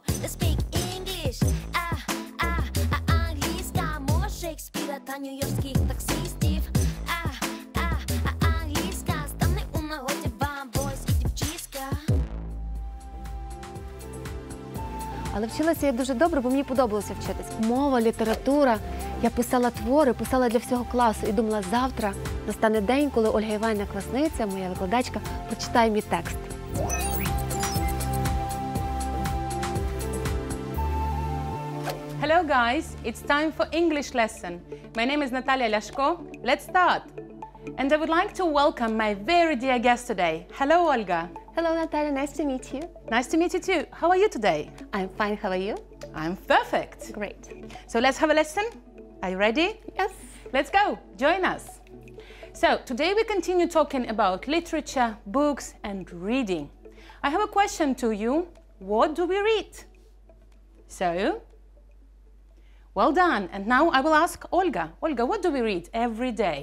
Let's speak English. Англійська, мова Шекспіра та нью-йоркських таксистів. Англійська, стане у нагоді вам, бойські дівчиська. Але вчилася я дуже добре, бо мені подобалося вчитись. Мова, література. Я писала твори, писала для всього класу і думала, завтра настане день, коли Ольга Іванівна класниця, моя викладачка, прочитає мій текст. Hello guys, it's time for English lesson. My name is Natalia Lashko. Let's start. And I would like to welcome my very dear guest today. Hello Olga. Hello Natalia, nice to meet you. Nice to meet you too. How are you today? I'm fine, how are you? I'm perfect. Great. So let's have a lesson. Are you ready? Yes. Let's go. Join us. So today we continue talking about literature, books and reading. I have a question to you. What do we read? So, well done. And now I will ask Olga. Olga, what do we read every day?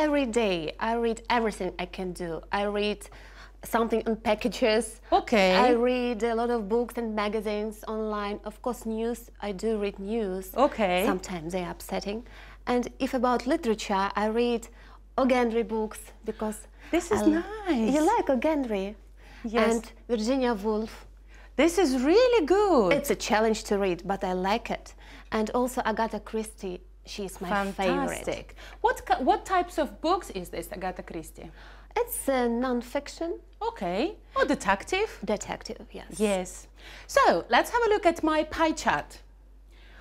Every day I read everything I can do. I read something on packages. Okay. I read a lot of books and magazines online. Of course, news. I do read news. Okay. Sometimes they are upsetting. And if about literature, I read O'Gendry books because This is nice. You like O'Gendry? Yes. And Virginia Woolf. This is really good. It's a challenge to read, but I like it. And also Agatha Christie. She's my favorite. Fantastic. What types of books is this, Agatha Christie? It's non-fiction. Okay. Or detective? Detective, yes. Yes. So, let's have a look at my pie chart.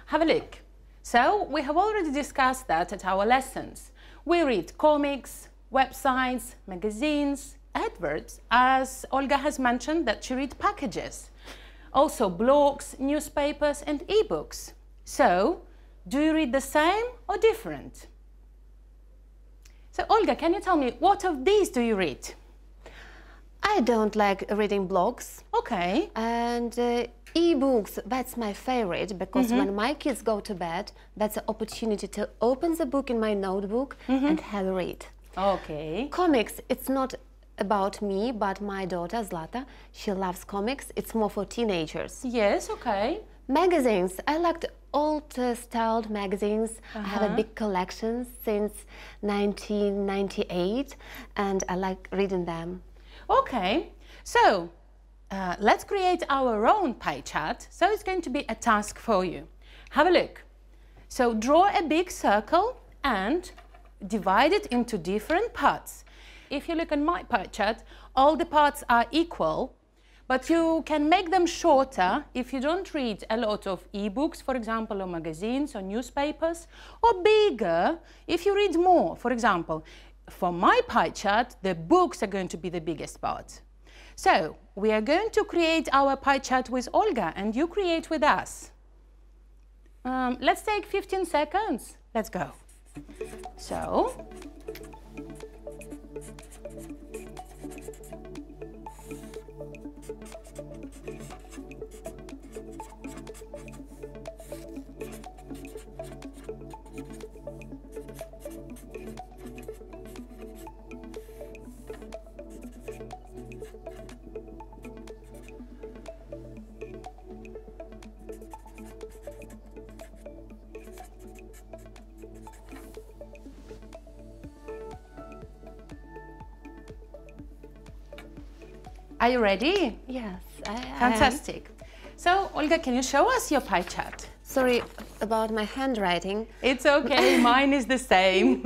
Have a look. So, we have already discussed that at our lessons. We read comics, websites, magazines, adverts, as Olga has mentioned that she reads packages. Also blogs, newspapers and e-books. So, do you read the same or different? So, Olga, can you tell me, what of these do you read? I don't like reading blogs. Okay. And e-books, that's my favorite because when my kids go to bed, that's an opportunity to open the book in my notebook and have a read. Okay. Comics, it's not about me, but my daughter, Zlata, she loves comics. It's more for teenagers. Yes, okay. Magazines, I liked old-styled magazines. I have a big collection since 1998, and I like reading them. Okay, so let's create our own pie chart. So it's going to be a task for you. Have a look. So draw a big circle and divide it into different parts. If you look at my pie chart, all the parts are equal, but you can make them shorter if you don't read a lot of e-books, for example, or magazines or newspapers, or bigger if you read more. For example, for my pie chart, the books are going to be the biggest part. So, we are going to create our pie chart with Olga, and you create with us. Let's take 15 seconds. Let's go. So, are you ready? Yes, I am. Fantastic. So, Olga, can you show us your pie chart? Sorry about my handwriting. It's okay, mine is the same.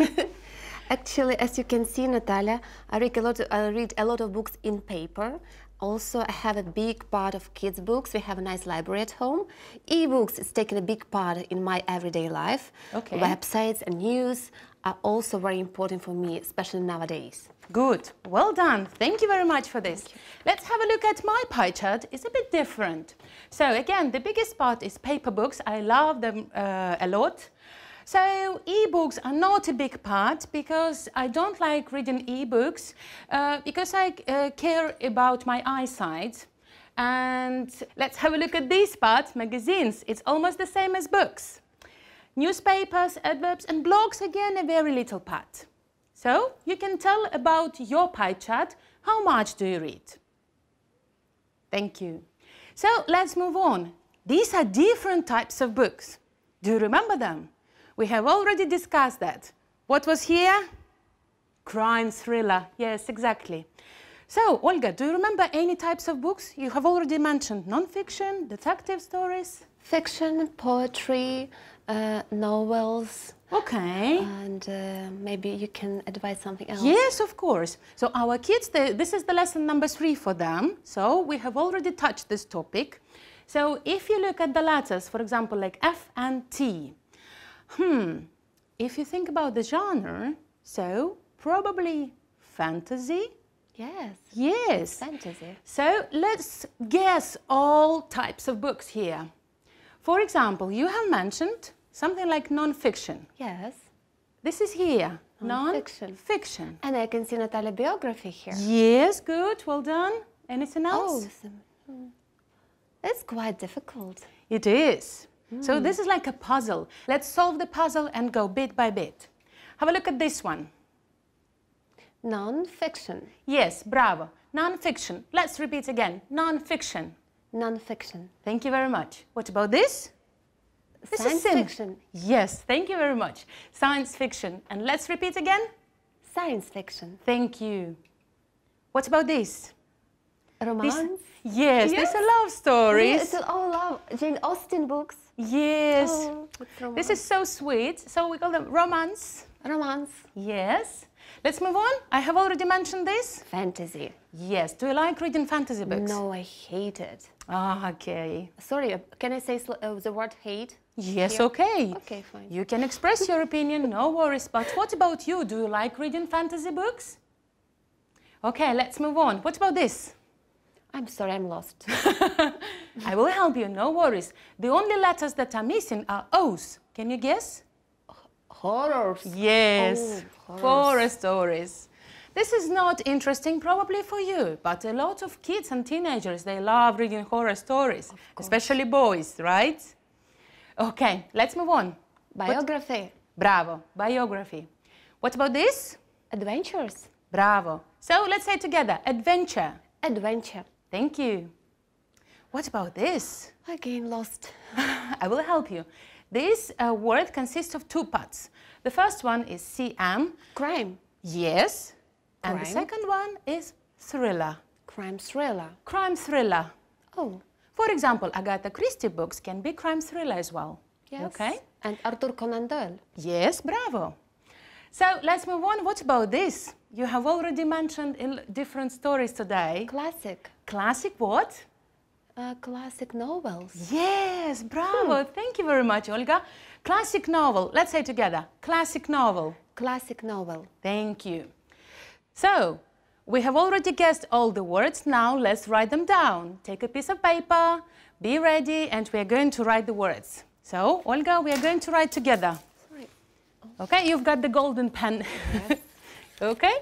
Actually, as you can see, Natalia, I read a lot of books in paper. Also, I have a big part of kids' books. We have a nice library at home. E-books is taking a big part in my everyday life. Okay. Websites and news are also very important for me, especially nowadays. Good. Well done. Thank you very much for this. Let's have a look at my pie chart. It's a bit different. So again, the biggest part is paper books. I love them a lot. So e-books are not a big part because I don't like reading e-books because I care about my eyesight. And let's have a look at this part, magazines. It's almost the same as books. Newspapers, adverbs and blogs, again, a very little part. So you can tell about your pie chart. How much do you read? Thank you. So let's move on. these are different types of books. Do you remember them? We have already discussed that. What was here? Crime thriller. Yes, exactly. So, Olga, do you remember any types of books? You have already mentioned non-fiction, detective stories. Fiction, poetry, novels. Okay. And maybe you can advise something else. Yes, of course. So our kids, this is the lesson number 3 for them. So we have already touched this topic. So if you look at the letters, for example, like F and T, if you think about the genre, so probably fantasy. Yes. Yes. Fantasy. So let's guess all types of books here. For example, you have mentioned something like non-fiction. Yes. This is here. Non-fiction. Non-fiction. And I can see Natalia biography here. Yes, good. Well done. Anything Oh, else? it's quite difficult. It is. So this is like a puzzle. Let's solve the puzzle and go bit by bit. Have a look at this one. Non-fiction. Yes, bravo. Non-fiction. Let's repeat again. Non-fiction. Non-fiction. Thank you very much. What about this? This is Science simple. fiction. Yes, thank you very much. Science fiction. And let's repeat again. Science fiction. Thank you. What about this? Romance. Yes, these are love stories. It's all love. Jane Austen books. Yes. Oh, it's romance. This is so sweet. So we call them romance. Romance. Yes. Let's move on. I have already mentioned this. Fantasy. Yes. Do you like reading fantasy books? No, I hate it. Ah, okay. Sorry, can I say the word hate? Yes, Here? okay. Okay, fine. You can express your opinion, no worries. But what about you? Do you like reading fantasy books? Okay, let's move on. What about this? I'm sorry, I'm lost. I will help you, no worries. The only letters that are missing are O's. Can you guess? Horrors. Yes, Oh, horror stories. This is not interesting probably for you, but a lot of kids and teenagers, they love reading horror stories, especially boys, right? Okay, let's move on. Biography. Bravo, biography. What about this? Adventures. Bravo. So let's say together, adventure. Adventure. Thank you. What about this? Again, lost. I will help you. This word consists of 2 parts. The first one is CM. Crime. Yes. And the Crime. second one is thriller. Crime thriller. Crime thriller. Oh, For example, Agatha Christie books can be crime thriller as well. yes. Okay? And Arthur Conan Doyle. Yes, bravo. So let's move on. What about this? You have already mentioned in different stories today. Classic. Classic what? Classic novels. Yes, bravo. Thank you very much, Olga. Classic novel. Let's say together. Classic novel. Classic novel. Thank you. So, we have already guessed all the words. Now let's write them down. Take a piece of paper, be ready, and we are going to write the words. So, Olga, we are going to write together. Sorry. Okay, you've got the golden pen. Yes. Okay,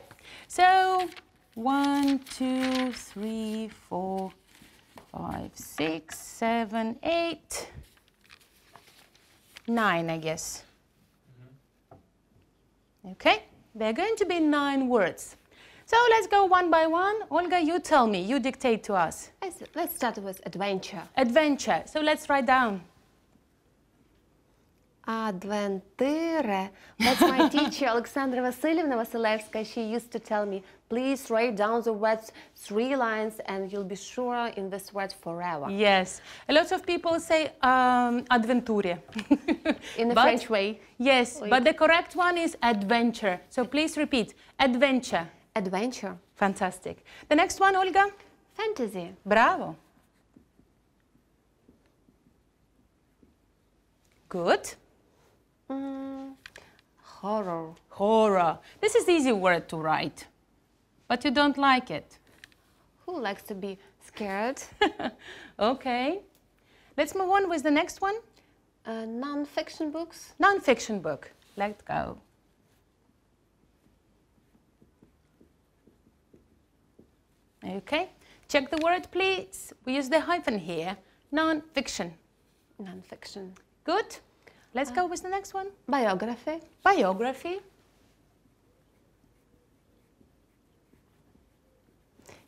so 1, 2, 3, 4, 5, 6, 7, 8, 9, I guess. Okay, there are going to be 9 words. So let's go one by one. Olga, you tell me, you dictate to us. Let's start with adventure. Adventure. So let's write down. Adventure. That's my teacher, Alexandra Vasilievna Vasilevska. She used to tell me, please write down the words 3 lines and you'll be sure in this word forever. Yes. A lot of people say adventure. In the But- French way. Yes, Wait. but the correct one is adventure. So please repeat. Adventure. Adventure. Fantastic. The next one, Olga? Fantasy. Bravo. Good. Horror. Horror. This is easy word to write, but you don't like it. Who likes to be scared? Okay. Let's move on with the next one. Non-fiction books. Non-fiction book. Let's go. Okay. Check the word, please. We use the hyphen here. Non-fiction. Non-fiction. Good. Let's go with the next one. Biography. Biography.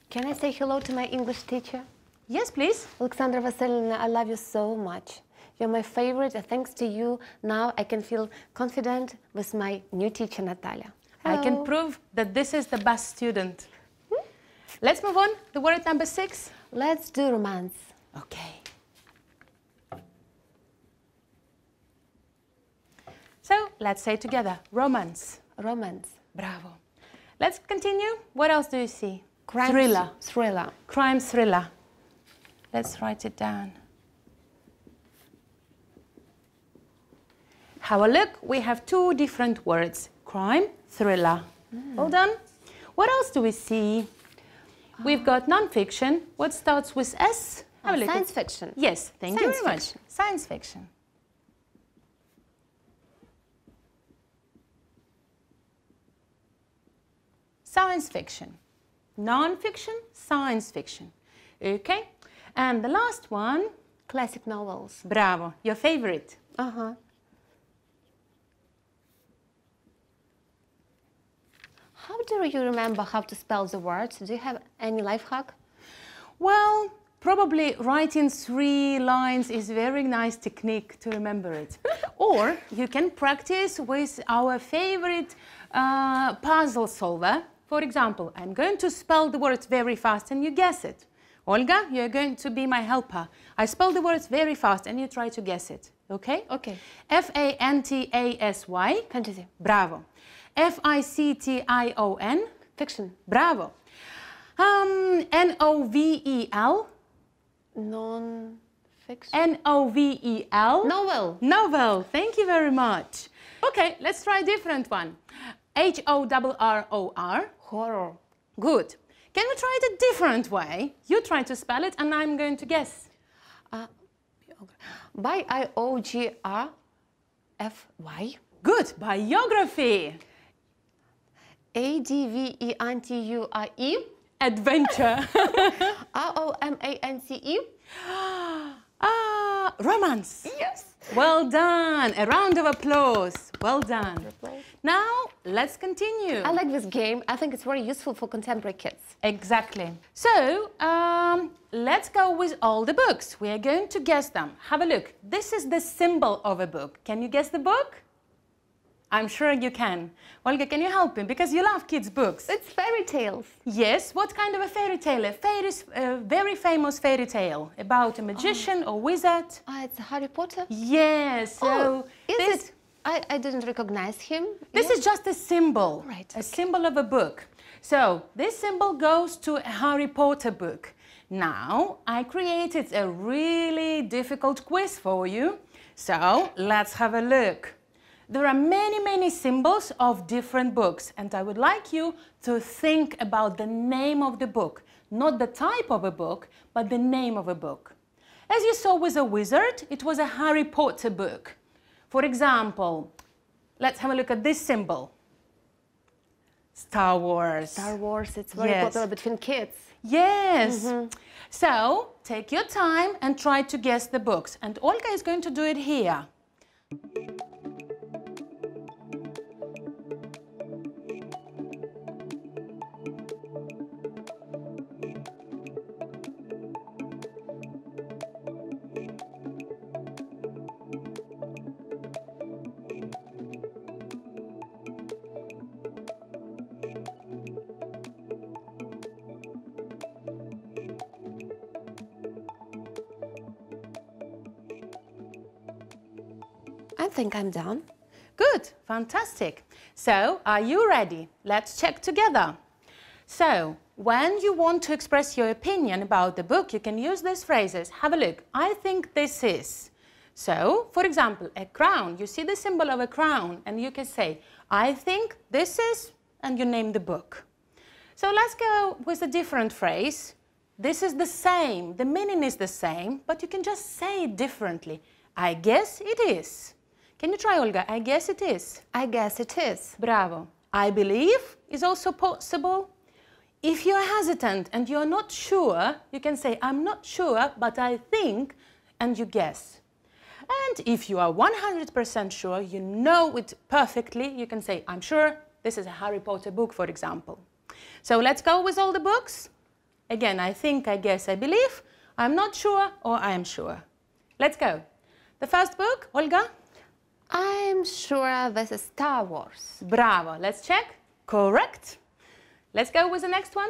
Can I say hello to my English teacher? Yes, please. Alexandra Vasilyevna, I love you so much. You're my favorite, and thanks to you, now I can feel confident with my new teacher, Natalia. I can prove that this is the best student. Let's move on. The word number 6. Let's do romance. Okay. So, let's say together, romance. Romance. Bravo. Let's continue. What else do you see? Crime Thriller. Thriller. Crime thriller. Let's write it down. Have a look. We have 2 different words. Crime, thriller. Well done. What else do we see? We've got non-fiction. What starts with S? Have a look. Science fiction. Yes, thank you Science very much. fiction. Science fiction. Science fiction. Non-fiction, science fiction. Okay. And the last one. Classic novels. Bravo. Your favorite. Uh-huh. How do you remember how to spell the words? Do you have any life hack? Well, probably writing 3 lines is a very nice technique to remember it. Or you can practice with our favorite puzzle solver. For example, I'm going to spell the words very fast and you guess it. Olga, you're going to be my helper. I spell the words very fast and you try to guess it. Okay? Okay. Fantasy. Fantasy. Bravo. Fiction. Fiction. Bravo. Novel. Non-fiction. Novel. Novel. Novel. Thank you very much. Okay, let's try a different one. Horror. Horror. Good. Can we try it a different way? You try to spell it and I'm going to guess. Biography. Good. Biography. Adventure. Adventure. Romance. Romance. Yes. Well done. A round of applause. Well done. Now, let's continue. I like this game. I think it's very useful for contemporary kids. Exactly. So, let's go with all the books. We are going to guess them. Have a look. This is the symbol of a book. Can you guess the book? I'm sure you can. Olga, can you help me? Because you love kids' books. It's fairy tales. Yes. What kind of a fairy tale? A very famous fairy tale about a magician or wizard. It's Harry Potter? Yes. So is it? I didn't recognize him. This is just a symbol. Right, A symbol of a book. So this symbol goes to a Harry Potter book. Now, I created a really difficult quiz for you. So let's have a look. There are many, many symbols of different books, and I would like you to think about the name of the book. Not the type of a book, but the name of a book. As you saw with a wizard, it was a Harry Potter book. For example, let's have a look at this symbol. Star Wars. Star Wars, it's very popular between kids. Yes. So, take your time and try to guess the books. And Olga is going to do it here. I think I'm done. Good, fantastic. So, are you ready? Let's check together. So, when you want to express your opinion about the book, you can use these phrases. Have a look. I think this is. So, for example, a crown. You see the symbol of a crown and you can say, I think this is, and you name the book. So let's go with a different phrase. This is the same. The meaning is the same, but you can just say it differently. I guess it is. Can you try, Olga? I guess it is. I guess it is. Bravo. I believe is also possible. If you're hesitant and you're not sure, you can say, I'm not sure, but I think, and you guess. And if you are 100% sure, you know it perfectly, you can say, I'm sure this is a Harry Potter book, for example. So let's go with all the books. Again, I think, I guess, I believe. I'm not sure or I am sure. Let's go. The first book, Olga? I'm sure this is Star Wars. Bravo. Let's check. Correct. Let's go with the next one.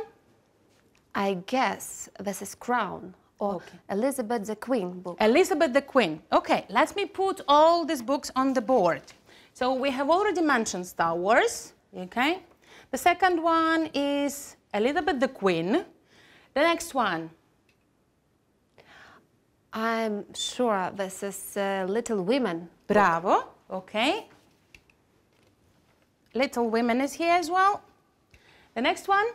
I guess this is Crown or Okay. Elizabeth the Queen book. Elizabeth the Queen. Okay, let me put all these books on the board. So we have already mentioned Star Wars. Okay. The second one is Elizabeth the Queen. The next one. I'm sure this is Little Women. Bravo. Okay. Little Women is here as well. The next one.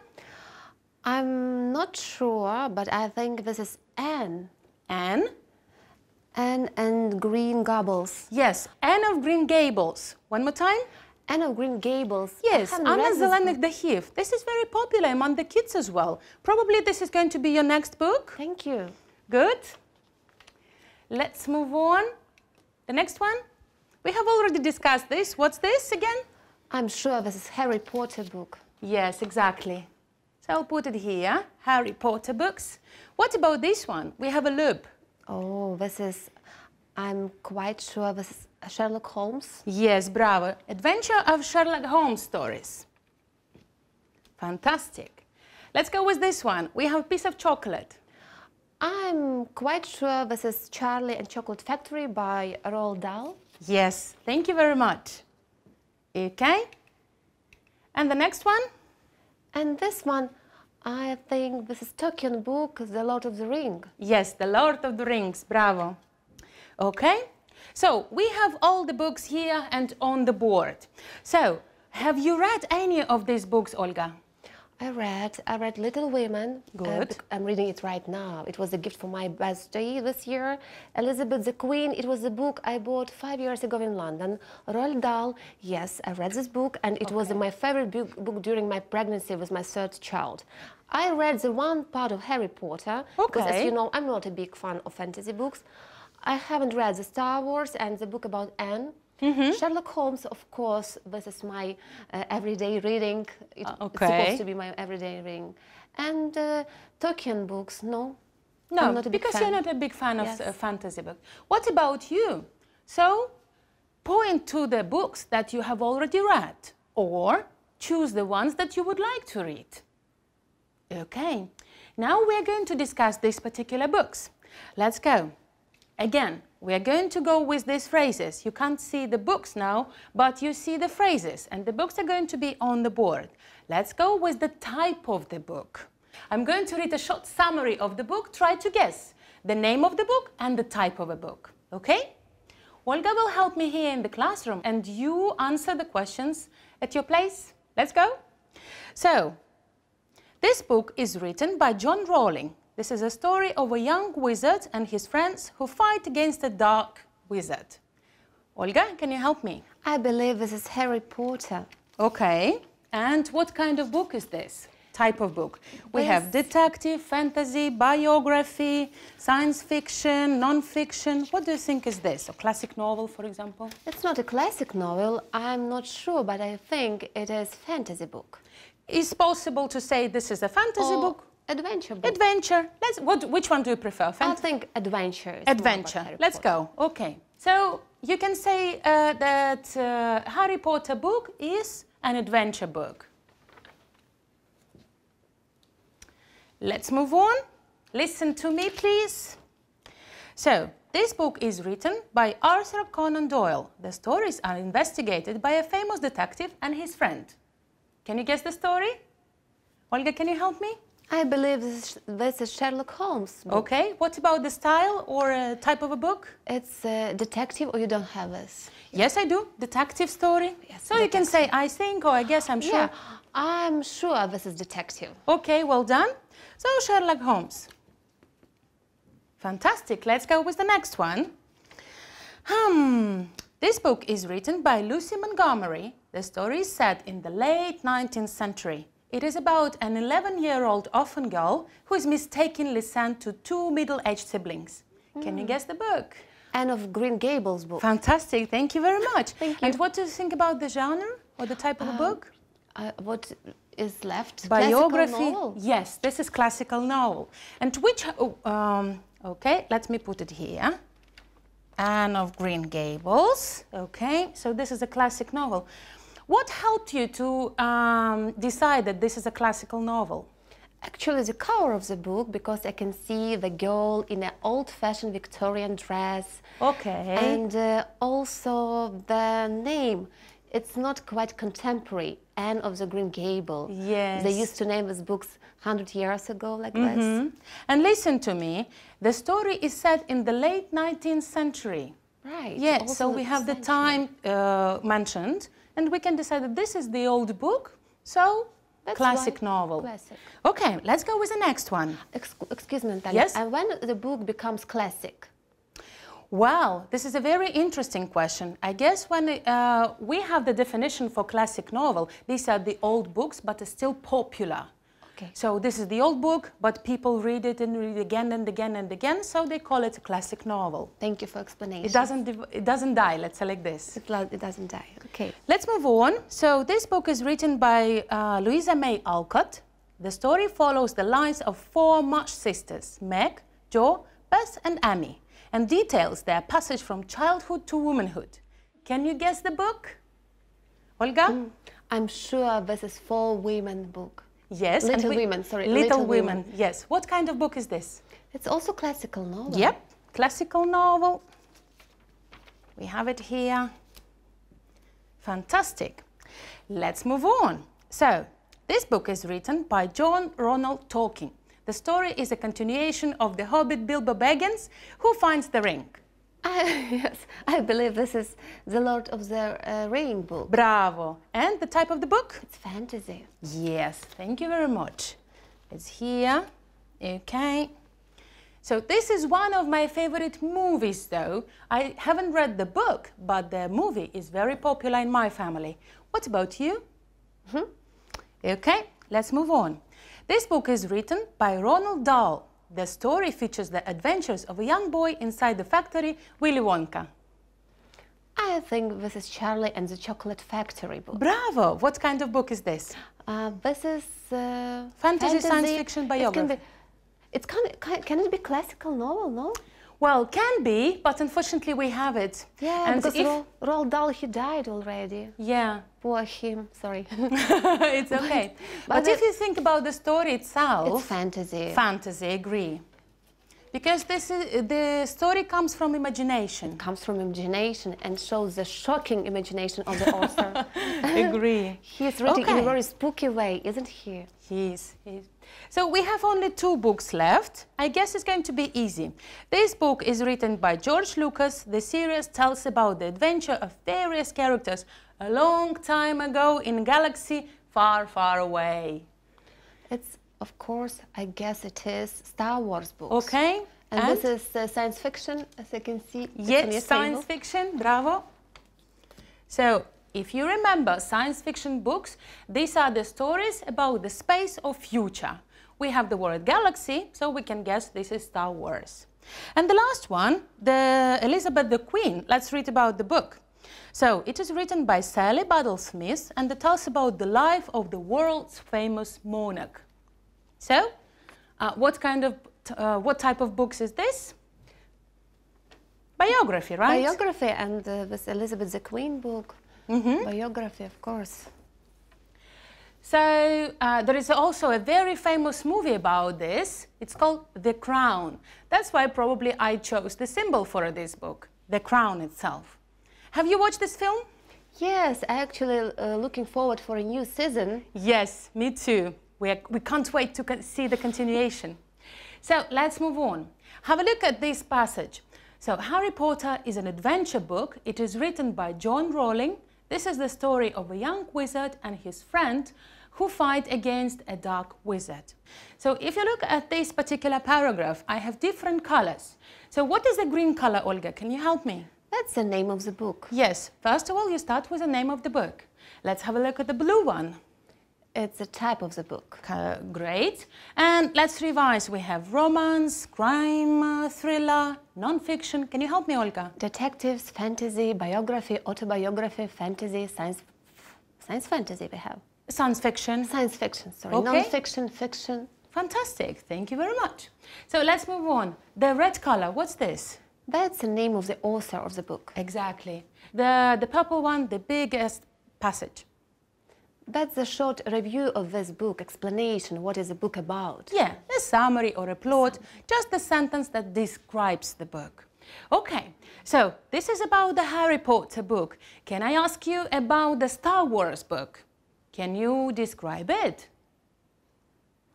I'm not sure, but I think this is Anne. Anne. Anne and Green Gables. Yes, Anne of Green Gables. One more time. Anne of Green Gables. Yes, I haven't Anna read this Zelenik book. the Thief. This is very popular among the kids as well. Probably this is going to be your next book. Thank you. Good. Let's move on. The next one. We have already discussed this. What's this again? I'm sure this is Harry Potter book. Yes, exactly. So I'll put it here. Harry Potter books. What about this one? We have a loop. Oh, this is, I'm quite sure this is Sherlock Holmes. Yes, bravo. Adventure of Sherlock Holmes stories. Fantastic. Let's go with this one. We have a piece of chocolate. I'm quite sure this is Charlie and Chocolate Factory by Roald Dahl. Yes, thank you very much. Okay. And the next one? And this one, I think this is Tolkien book, The Lord of the Ring. Yes, The Lord of the Rings. Bravo. Okay. So we have all the books here and on the board. So have you read any of these books, Olga? I read Little Women. Good. I'm reading it right now. It was a gift for my birthday this year. Elizabeth the Queen, it was a book I bought 5 years ago in London. Roald Dahl, yes, I read this book and it was my favorite book during my pregnancy with my third child. I read the one part of Harry Potter because, as you know, I'm not a big fan of fantasy books. I haven't read the Star Wars and the book about Anne. Sherlock Holmes, of course, this is my everyday reading. It's supposed to be my everyday reading. And Tolkien books, no. No, I'm not a big because fan. you're not a big fan of Yes. fantasy books. What about you? So point to the books that you have already read or choose the ones that you would like to read. Okay, now we're going to discuss these particular books. Let's go. Again, we are going to go with these phrases. You can't see the books now, but you see the phrases, and the books are going to be on the board. Let's go with the type of the book. I'm going to read a short summary of the book. Try to guess the name of the book and the type of a book, okay? Olga will help me here in the classroom, and you answer the questions at your place. Let's go. So, this book is written by John Rowling. This is a story of a young wizard and his friends who fight against a dark wizard. Olga, can you help me? I believe this is Harry Potter. Okay. And what kind of book is this? Type of book? We have detective, fantasy, biography, science fiction, non-fiction. What do you think is this? A classic novel, for example? It's not a classic novel. I'm not sure, but I think it is fantasy book. Is possible to say this is a fantasy book? Adventure book. Adventure. Which one do you prefer? I think adventure. is more about Adventure. Harry Let's Potter. go. Okay. So you can say that Harry Potter book is an adventure book. Let's move on. Listen to me, please. So this book is written by Arthur Conan Doyle. The stories are investigated by a famous detective and his friend. Can you guess the story? Olga, can you help me? I believe this is Sherlock Holmes book. Okay. What about the style or type of a book? It's a detective, or you don't have this? Yes, I do. Detective story. Yes, So you can say, I think, or I guess, I'm sure. Yeah, I'm sure this is detective. Okay, well done. So Sherlock Holmes. Fantastic. Let's go with the next one. This book is written by Lucy Montgomery. The story is set in the late 19th century. It is about an 11-year-old orphan girl who is mistakenly sent to two middle-aged siblings. Can you guess the book? Anne of Green Gables book. Fantastic. Thank you very much. Thank you. And what do you think about the genre or the type of a book? is left? Biography. Classical novel? Yes, this is classical novel. And which, okay, let me put it here. Anne of Green Gables. Okay, so this is a classic novel. What helped you to decide that this is a classical novel? Actually, the cover of the book, because I can see the girl in an old-fashioned Victorian dress. Okay. And also the name. It's not quite contemporary. Anne of the Green Gables. Yes. They used to name these books 100 years ago like this. And listen to me, the story is set in the late 19th century. Right. Yes, also so we have the time mentioned, and we can decide that this is the old book, so That's classic why novel. Classic. Okay, let's go with the next one. Excuse me, Natalia. Yes? And when the book becomes classic? Well, this is a very interesting question. I guess when we have the definition for classic novel, these are the old books, but are still popular. Okay. So this is the old book, but people read it and read it again and again and again, so they call it a classic novel. Thank you for explanation. It doesn't die, let's say like this. It doesn't die. Okay. Let's move on. So this book is written by Louisa May Alcott. The story follows the lives of 4 March sisters, Meg, Jo, Bess and Annie, and details their passage from childhood to womanhood. Can you guess the book? Olga? I'm sure this is 4 women book. Yes. Little Women, sorry. Little Women, yes. What kind of book is this? It's also classical novel. Yep, classical novel. We have it here. Fantastic. Let's move on. So, this book is written by John Ronald Tolkien. The story is a continuation of The Hobbit Bilbo Baggins, who finds the ring. Yes, I believe this is the Lord of the Ring book. Bravo. And the type of the book? It's fantasy. Yes, thank you very much. It's here. Okay. So this is one of my favorite movies, though. I haven't read the book, but the movie is very popular in my family. What about you? Okay, let's move on. This book is written by Ronald Dahl. The story features the adventures of a young boy inside the factory, Willy Wonka. I think this is Charlie and the Chocolate Factory book. Bravo! What kind of book is this? This is Fantasy, science fiction, biography. Can it be classical novel, no? Well, can be, but unfortunately we have it. Yeah, and because Roald Dahl, he died already. Yeah. Poor him, sorry. It's okay. But if you think about the story itself... It's fantasy. Fantasy, agree. Because the story comes from imagination. It comes from imagination and shows the shocking imagination of the author. Agree. He's written in a very spooky way, isn't he? He is. So we have only 2 books left. I guess it's going to be easy. This book is written by George Lucas. The series tells about the adventure of various characters a long time ago in a galaxy far, far away. It's, of course, I guess it is Star Wars books. Okay. And this is science fiction, as you can see. Yes, science fiction, bravo. So, if you remember science fiction books, these are the stories about the space or future. We have the word galaxy, so we can guess this is Star Wars. And the last one, the Elizabeth the Queen. Let's read about the book. So, it is written by Sally Battle Smith, and it tells about the life of the world's famous monarch. So, what type of books is this? Biography, right? Biography, and this Elizabeth the Queen book. Biography, of course. So there is also a very famous movie about this. It's called The Crown. That's why probably I chose the symbol for this book, the crown itself. Have you watched this film? Yes, actually looking forward for a new season. Yes, me too. We can't wait to see the continuation. So let's move on. Have a look at this passage. So Harry Potter is an adventure book. It is written by John Rowling. This is the story of a young wizard and his friend who fight against a dark wizard. So if you look at this particular paragraph, I have different colors. So what is the green color, Olga? Can you help me? That's the name of the book. Yes. First of all, you start with the name of the book. Let's have a look at the blue one. It's the type of the book. Great. And let's revise. We have romance, crime, thriller, non-fiction. Can you help me, Olga? Detectives, fantasy, biography, autobiography, fantasy, science fantasy we have. Science fiction. Science fiction, sorry. Okay. Non-fiction, fiction. Fantastic. Thank you very much. So let's move on. The red color, what's this? That's the name of the author of the book. Exactly. The purple one, the biggest passage. That's a short review of this book, explanation, what is the book about. Yeah, a summary or a plot, just the sentence that describes the book. Okay, so this is about the Harry Potter book. Can I ask you about the Star Wars book? Can you describe it?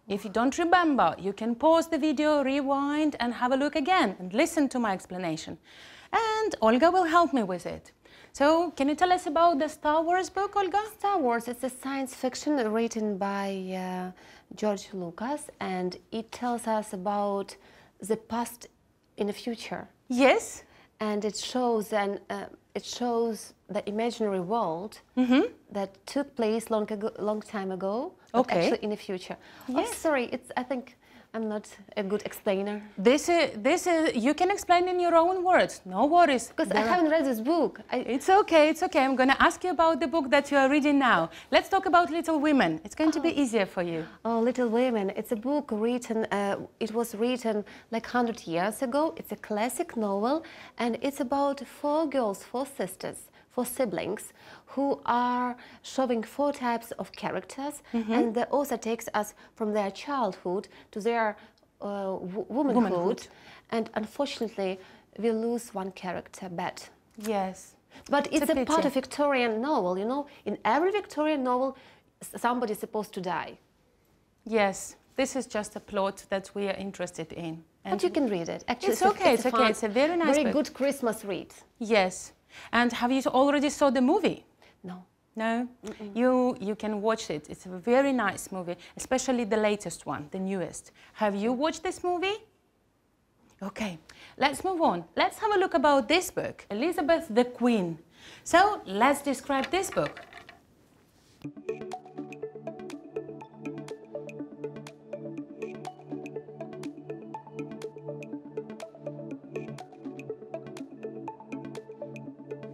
If you don't remember, you can pause the video, rewind, and have a look again and listen to my explanation. And Olga will help me with it. So, can you tell us about the Star Wars book, Olga? Star Wars, it's a science fiction written by George Lucas, and it tells us about the past in the future. Yes. And it shows the imaginary world that took place long time ago, but Okay. actually in the future. Yes. Oh, sorry, I think I'm not a good explainer. This is, you can explain in your own words, no worries. Because I haven't read this book. It's okay, it's okay. I'm going to ask you about the book that you are reading now. Let's talk about Little Women. It's going to be easier for you. Oh, Little Women. It's a book written, it was written like 100 years ago. It's a classic novel, and it's about 4 girls, 4 sisters, 4 siblings, who are showing 4 types of characters, and the author takes us from their childhood to their womanhood, and unfortunately we lose one character, Bet. Yes. But it's a part pity. of Victorian novel, you know. In every Victorian novel, somebody's supposed to die. Yes, this is just a plot that we are interested in. But you can read it. Actually, It's okay, it's okay. fun, It's a very nice very book. good Christmas read. Yes. And have you already saw the movie? No. No? You can watch it. It's a very nice movie, especially the latest one, the newest. Have you watched this movie? Okay, let's move on. Let's have a look about this book, Elizabeth the Queen. So let's describe this book.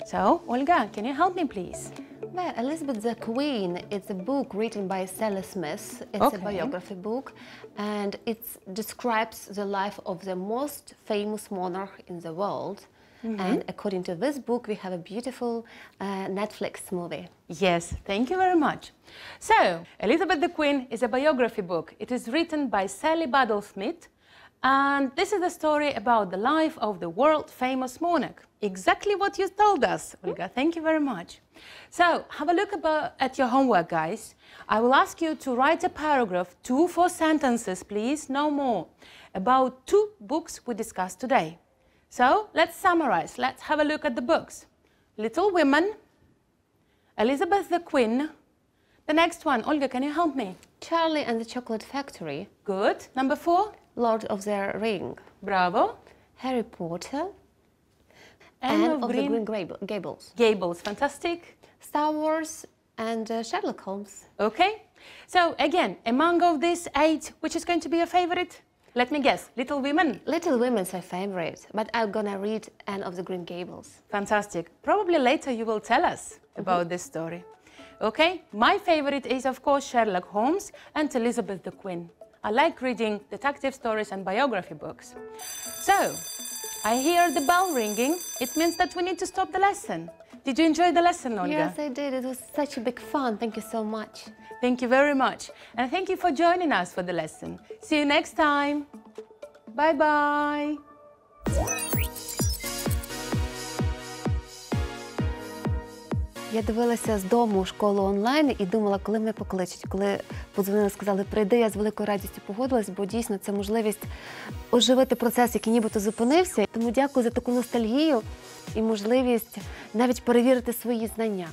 So, Olga, can you help me, please? Well, Elizabeth the Queen, it's a book written by Sally Smith. It's Okay. a biography book, and it describes the life of the most famous monarch in the world. And according to this book, we have a beautiful Netflix movie. Yes, thank you very much. So, Elizabeth the Queen is a biography book. It is written by Sally Badal Smith, and this is the story about the life of the world-famous monarch. Exactly what you told us, Olga. Thank you very much. So, have a look at your homework, guys. I will ask you to write a paragraph, 2-4 sentences, please, no more, about 2 books we discussed today. So, let's summarize. Let's have a look at the books. Little Women, Elizabeth the Queen. The next one, Olga, can you help me? Charlie and the Chocolate Factory, Good. Number 4, Lord of the Ring, bravo. Harry Potter, Anne of the Green Gables, Gables, fantastic. Star Wars, and Sherlock Holmes. Okay. So, again, among of these 8, which is going to be your favorite? Let me guess, Little Women. Little Women's my favorite, but I'm gonna read Anne of the Green Gables. Fantastic. Probably later you will tell us about this story. Okay, my favorite is, of course, Sherlock Holmes and Elizabeth the Queen. I like reading detective stories and biography books. So, I hear the bell ringing. It means that we need to stop the lesson. Did you enjoy the lesson, Olga? Yes, I did. It was such a big fun. Thank you so much. Thank you very much. And thank you for joining us for the lesson. See you next time. Bye-bye. Я дивилася з дому школу онлайн і думала, коли мене покличуть. Коли подзвонили, сказали, прийди, я з великою радістю погодилась, бо дійсно це можливість оживити процес, який нібито зупинився. Тому дякую за таку ностальгію і можливість навіть перевірити свої знання.